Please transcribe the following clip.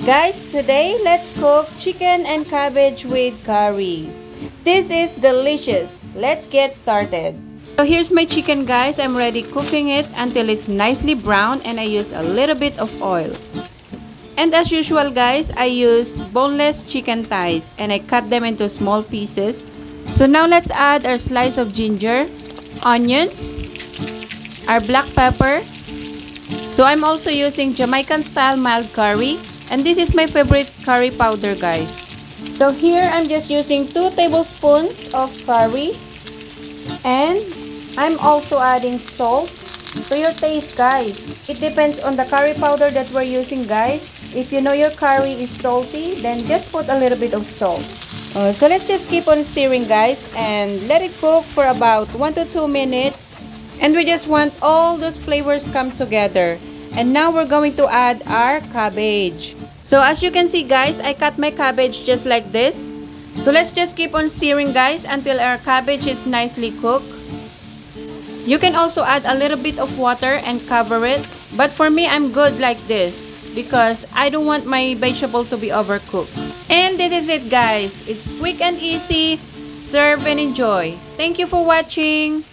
Guys, today let's cook chicken and cabbage with curry. This is delicious. Let's get started. So here's my chicken, guys. I'm ready cooking it until it's nicely brown, and I use a little bit of oil. And as usual, guys, I use boneless chicken thighs and I cut them into small pieces. So now let's add our slice of ginger, onions, our black pepper. So I'm also using Jamaican style mild curry. And this is my favorite curry powder, guys. So here I'm just using 2 tablespoons of curry. And I'm also adding salt to your taste, guys. It depends on the curry powder that we're using, guys. If you know your curry is salty, then just put a little bit of salt. So let's just keep on stirring, guys, and let it cook for about 1 to 2 minutes. And we just want all those flavors come together. And now we're going to add our cabbage. So as you can see, guys, I cut my cabbage just like this. So let's just keep on stirring, guys, until our cabbage is nicely cooked. You can also add a little bit of water and cover it. But for me, I'm good like this because I don't want my vegetable to be overcooked. And this is it, guys. It's quick and easy. Serve and enjoy. Thank you for watching.